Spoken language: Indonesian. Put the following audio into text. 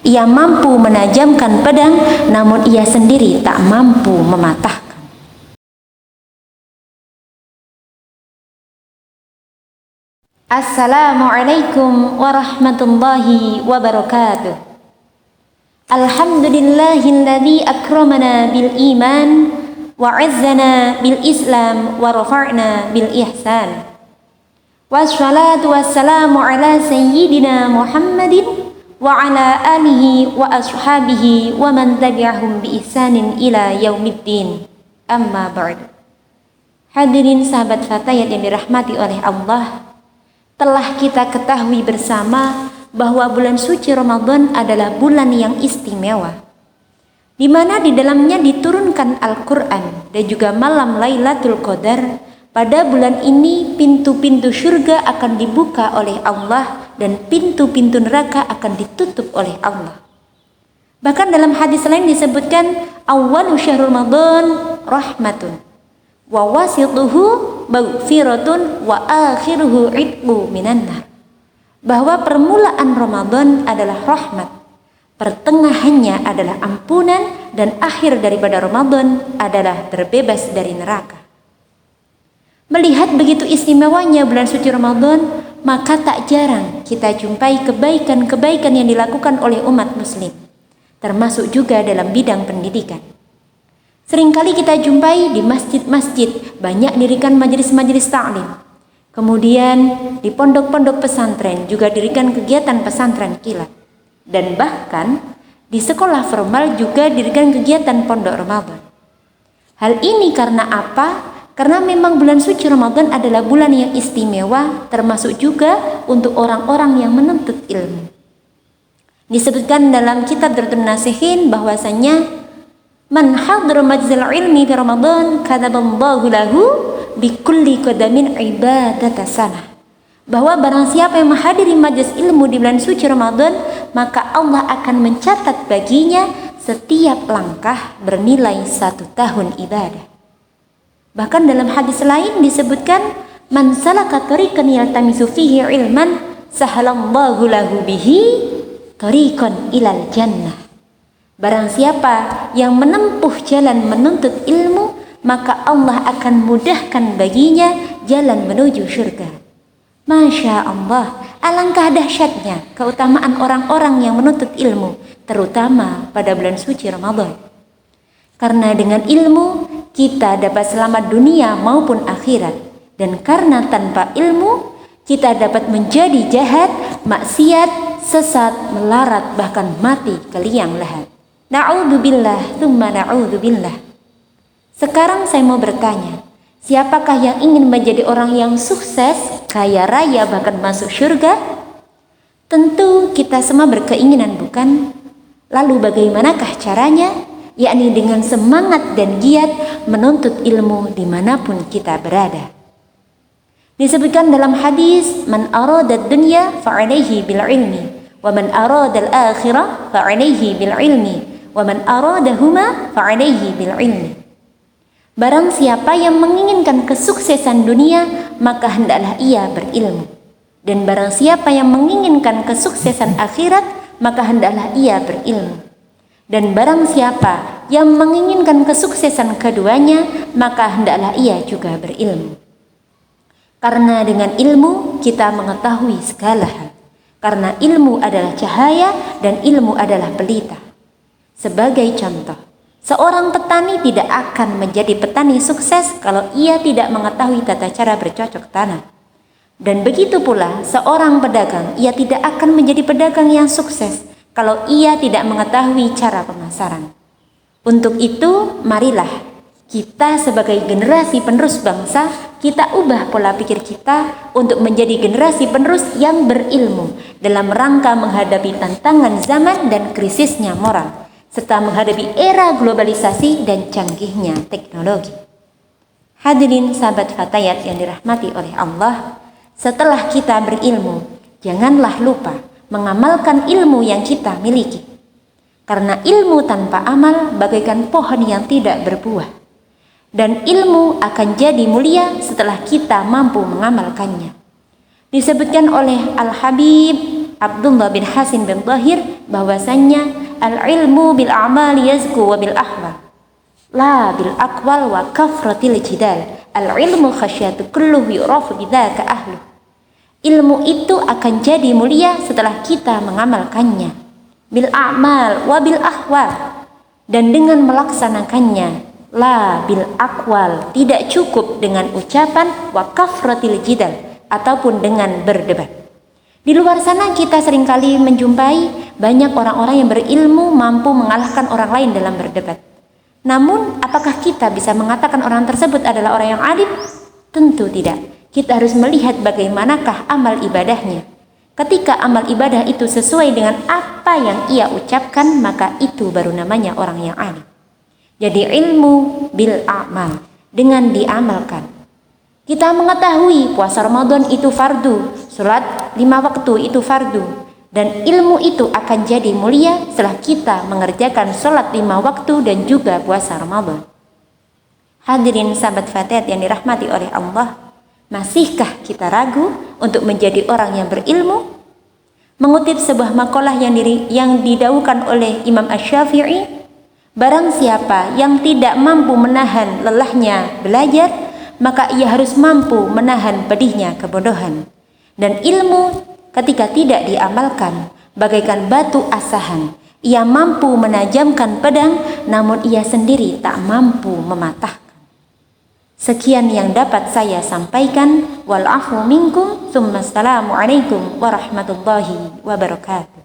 Ia mampu menajamkan pedang, namun ia sendiri tak mampu mematahkan. Assalamualaikum warahmatullahi wabarakatuh. Alhamdulillahilladzi akramana bil iman wa 'azzana bil islam wa rafa'na bil ihsan. Wassalatu wassalamu ala sayyidina Muhammadin wa ala alihi wa ashabihi wa man tabi'ahum bi ihsanin ila yaumiddin. Amma ba'd. Hadirin sahabat Fatayat yang dirahmati oleh Allah, telah kita ketahui bersama bahwa bulan suci Ramadan adalah bulan yang istimewa, di mana di dalamnya diturunkan Al-Quran dan juga malam Lailatul Qadar. Pada bulan ini pintu-pintu surga akan dibuka oleh Allah dan pintu-pintu neraka akan ditutup oleh Allah. Bahkan dalam hadis lain disebutkan awwalu syahrul Ramadan rahmatun wa wasituhu maghfiratun wa akhiruhu itqu minan nar. Bahwa permulaan Ramadan adalah rahmat, pertengahannya adalah ampunan, dan akhir daripada Ramadan adalah terbebas dari neraka. Melihat begitu istimewanya bulan suci Ramadan, maka tak jarang kita jumpai kebaikan-kebaikan yang dilakukan oleh umat muslim, termasuk juga dalam bidang pendidikan. Seringkali kita jumpai di masjid-masjid banyak dirikan majelis-majelis ta'lim. Kemudian di pondok-pondok pesantren juga dirikan kegiatan pesantren kilat. Dan bahkan di sekolah formal juga dirikan kegiatan pondok Ramadan. Hal ini karena apa? Karena memang bulan suci Ramadan adalah bulan yang istimewa, termasuk juga untuk orang-orang yang menuntut ilmu. Disebutkan dalam kitab Darul Nasihin bahwasanya man hadra majlis ilmi fi Ramadan kataballahu lahu bi kulli qadamin ibadata sanah. Bahwa barang siapa yang menghadiri majlis ilmu di bulan suci Ramadan, maka Allah akan mencatat baginya setiap langkah bernilai 1 tahun ibadah. Bahkan dalam hadis lain disebutkan man salaka tariqan yaltamisu fihi ilman sahalallahu lahu bihi tariqan ilal jannah. Barang siapa yang menempuh jalan menuntut ilmu, maka Allah akan mudahkan baginya jalan menuju surga. Masya Allah, alangkah dahsyatnya keutamaan orang-orang yang menuntut ilmu, terutama pada bulan suci Ramadan. Karena dengan ilmu kita dapat selamat dunia maupun akhirat, dan karena tanpa ilmu kita dapat menjadi jahat, maksiat, sesat, melarat, bahkan mati ke liang lahat. Na'udzubillah, tsumma na'udzubillah. Sekarang saya mau bertanya, siapakah yang ingin menjadi orang yang sukses, kaya raya, bahkan masuk surga? Tentu kita semua berkeinginan, bukan? Lalu bagaimanakah caranya? Yakni dengan semangat dan giat menuntut ilmu dimanapun kita berada. Disebutkan dalam hadis, man arada dunya fa'alaihi bil ilmi, wa man arada al-akhirah fa'alaihi bil ilmi, wa man aradahuma fa'alaihi bil ilmi. Barang siapa yang menginginkan kesuksesan dunia, maka hendaklah ia berilmu. Dan barang siapa yang menginginkan kesuksesan akhirat, maka hendaklah ia berilmu. Dan barang siapa yang menginginkan kesuksesan keduanya, maka hendaklah ia juga berilmu. Karena dengan ilmu kita mengetahui segala hal. Karena ilmu adalah cahaya dan ilmu adalah pelita. Sebagai contoh, seorang petani tidak akan menjadi petani sukses kalau ia tidak mengetahui tata cara bercocok tanam. Dan begitu pula seorang pedagang, ia tidak akan menjadi pedagang yang sukses kalau ia tidak mengetahui cara pemasaran. Untuk itu, marilah kita sebagai generasi penerus bangsa, kita ubah pola pikir kita untuk menjadi generasi penerus yang berilmu dalam rangka menghadapi tantangan zaman dan krisisnya moral, serta menghadapi era globalisasi dan canggihnya teknologi. Hadirin sahabat Fatayat yang dirahmati oleh Allah, setelah kita berilmu, janganlah lupa mengamalkan ilmu yang kita miliki. Karena ilmu tanpa amal bagaikan pohon yang tidak berbuah. Dan ilmu akan jadi mulia setelah kita mampu mengamalkannya. Disebutkan oleh Al-Habib Abdullah bin Hasan bin Dhahir bahwasannya al-ilmu bil a'mali yazku wa bil ahwal la bil aqwal wa kafratil jidal. Al-ilmu khasyatu kulluhu yu'rafu bidzaka ahlu. Ilmu itu akan jadi mulia setelah kita mengamalkannya. Bil a'mal wa bil ahwal, dan dengan melaksanakannya. La bil aqwal, tidak cukup dengan ucapan, wa kafratil jidal, ataupun dengan berdebat. Di luar sana kita seringkali menjumpai banyak orang-orang yang berilmu mampu mengalahkan orang lain dalam berdebat. Namun, apakah kita bisa mengatakan orang tersebut adalah orang yang alim? Tentu tidak. Kita harus melihat bagaimanakah amal ibadahnya. Ketika amal ibadah itu sesuai dengan apa yang ia ucapkan, maka itu baru namanya orang yang alim. Jadi ilmu bil a'mal, dengan diamalkan. Kita mengetahui puasa Ramadan itu fardu, sholat 5 waktu itu fardu, dan ilmu itu akan jadi mulia setelah kita mengerjakan sholat 5 waktu dan juga puasa Ramadan. Hadirin sahabat Fatihah yang dirahmati oleh Allah, masihkah kita ragu untuk menjadi orang yang berilmu? Mengutip sebuah makalah yang didaukan oleh Imam Asy-Syafi'i, barang siapa yang tidak mampu menahan lelahnya belajar, maka ia harus mampu menahan pedihnya kebodohan. Dan ilmu ketika tidak diamalkan bagaikan batu asahan. Ia mampu menajamkan pedang, namun ia sendiri tak mampu mematahkan. Sekian yang dapat saya sampaikan. Wal afu minkum, tsumma assalamu alaikum warahmatullahi wabarakatuh.